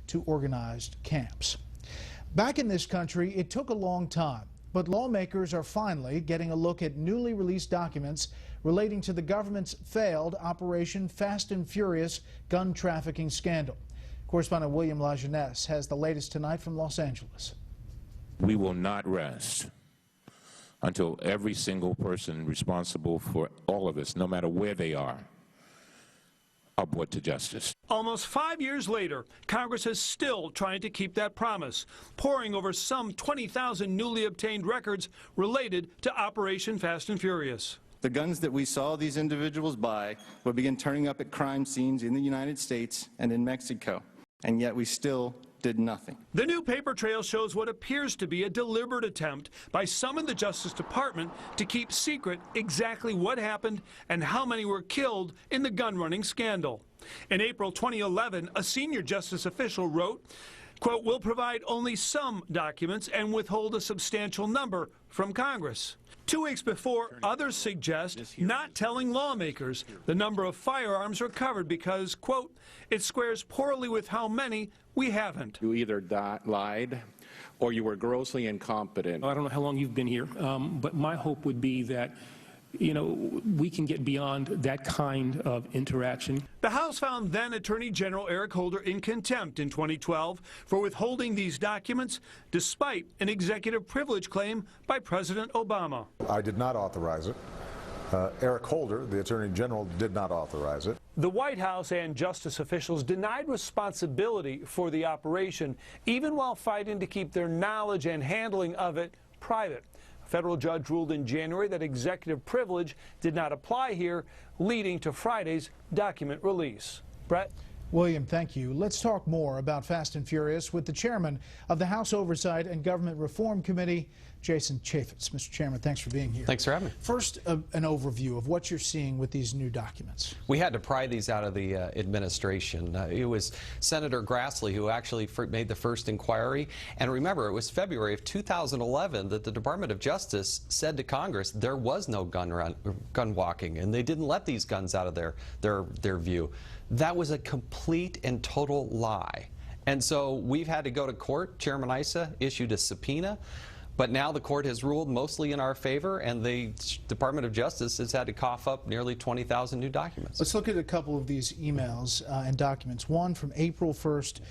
to organized camps. Back in this country, it took a long time, but lawmakers are finally getting a look at newly released documents relating to the government's failed Operation Fast and Furious gun trafficking scandal. Correspondent William LaJeunesse has the latest tonight from Los Angeles. We will not rest until every single person responsible for all of this, no matter where they are brought to justice. Almost 5 years later, Congress is still trying to keep that promise, poring over some 20,000 newly obtained records related to Operation Fast and Furious. The guns that we saw these individuals buy would begin turning up at crime scenes in the United States and in Mexico, and yet we still did nothing. The new paper trail shows what appears to be a deliberate attempt by some in the Justice Department to keep secret exactly what happened and how many were killed in the gun-running scandal. In April 2011, a senior justice official wrote, quote, "We'll provide only some documents and withhold a substantial number from Congress." 2 weeks before, others suggest not telling lawmakers the number of firearms recovered because, quote, "it squares poorly with how many we haven't." You either lied or you were grossly incompetent. I don't know how long you've been here, but my hope would be that, you know, we can get beyond that kind of interaction. The House found then Attorney General Eric Holder in contempt in 2012 for withholding these documents despite an executive privilege claim by President Obama. I did not authorize it. Eric Holder, the Attorney General, did not authorize it. The White House and justice officials denied responsibility for the operation, even while fighting to keep their knowledge and handling of it private. A federal judge ruled in January that executive privilege did not apply here, leading to Friday's document release. Brett? William, thank you. Let's talk more about Fast and Furious with the chairman of the House Oversight and Government Reform Committee, Jason Chaffetz. Mr. Chairman, thanks for being here. Thanks for having me. First, an overview of what you're seeing with these new documents. We had to pry these out of the administration. It was Senator Grassley who actually made the first inquiry. And remember, it was February of 2011 that the Department of Justice said to Congress there was no gun walking, and they didn't let these guns out of their view. That was a complete and total lie. And so we've had to go to court. Chairman Issa issued a subpoena. But now the court has ruled mostly in our favor, and the Department of Justice has had to cough up nearly 20,000 new documents. Let's look at a couple of these emails and documents. One from April 1st,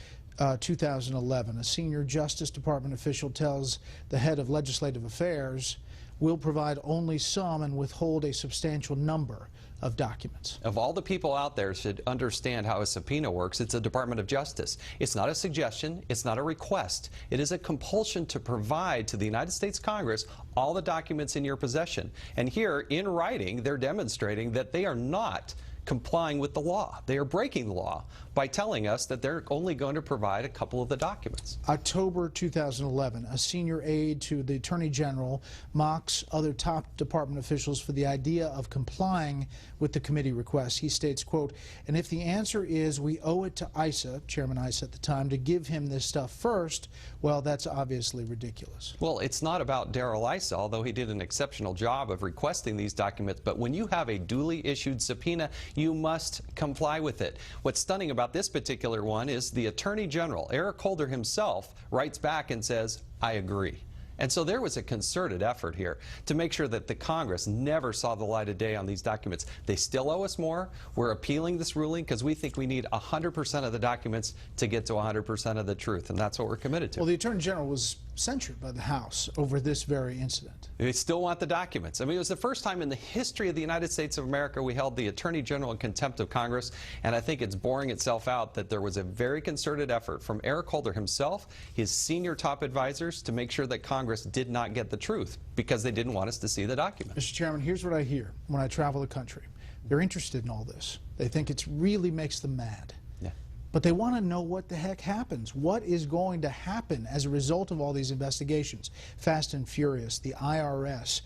2011. A senior Justice Department official tells the head of legislative affairs, "We'll provide only some and withhold a substantial number of documents." Of all the people out there should understand how a subpoena works, it's the Department of Justice. It's not a suggestion, it's not a request. It is a compulsion to provide to the United States Congress all the documents in your possession. And here, in writing, they're demonstrating that they are not complying with the law. They are breaking the law by telling us that they're only going to provide a couple of the documents. October 2011, a senior aide to the Attorney General mocks other top department officials for the idea of complying with the committee request. He states, quote, "And if the answer is we owe it to Issa," Chairman Issa at the time, "to give him this stuff first, well, that's obviously ridiculous." Well, it's not about Darrell Issa, although he did an exceptional job of requesting these documents, but when you have a duly issued subpoena, you must comply with it. What's stunning about this particular one is the Attorney General, Eric Holder himself, writes back and says, "I agree." And so there was a concerted effort here to make sure that the Congress never saw the light of day on these documents. They still owe us more. We're appealing this ruling because we think we need 100% of the documents to get to 100% of the truth, and that's what we're committed to. Well, the Attorney General was censured by the House over this very incident. They still want the documents. I mean, it was the first time in the history of the United States of America we held the Attorney General in contempt of Congress, and I think it's boring itself out that there was a very concerted effort from Eric Holder himself, his senior top advisors, to make sure that Congress did not get the truth because they didn't want us to see the documents. Mr. Chairman, here's what I hear when I travel the country. They're interested in all this. They think it really makes them mad. Yeah. But they want to know what the heck happens. What is going to happen as a result of all these investigations? Fast and Furious, the IRS,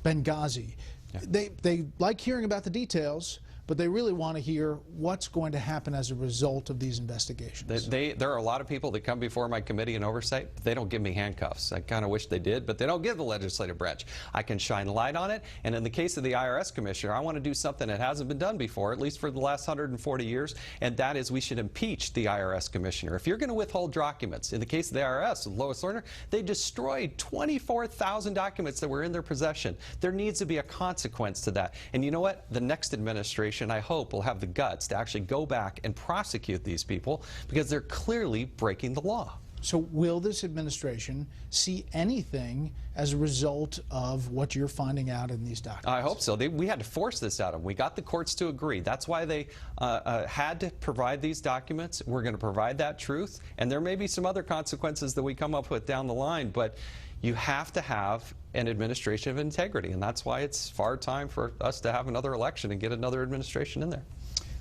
Benghazi. Yeah. They like hearing about the details, but they really want to hear what's going to happen as a result of these investigations. There are a lot of people that come before my committee in oversight, but they don't give me handcuffs. I kind of wish they did, but they don't give the legislative branch. I can shine light on it, and in the case of the IRS commissioner, I want to do something that hasn't been done before, at least for the last 140 years, and that is we should impeach the IRS commissioner. If you're going to withhold documents, in the case of the IRS, Lois Lerner, they destroyed 24,000 documents that were in their possession. There needs to be a consequence to that. And you know what? The next administration, I hope, will have the guts to actually go back and prosecute these people because they're clearly breaking the law. So will this administration see anything as a result of what you're finding out in these documents? I hope so. We had to force this out of them. We got the courts to agree. That's why they had to provide these documents. We're going to provide that truth, and there may be some other consequences that we come up with down the line, but you have to have an administration of integrity, and that's why it's far time for us to have another election and get another administration in there.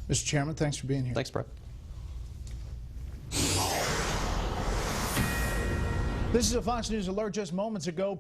Mr. Chairman, thanks for being here. Thanks, Brett. This is a Fox News alert just moments ago.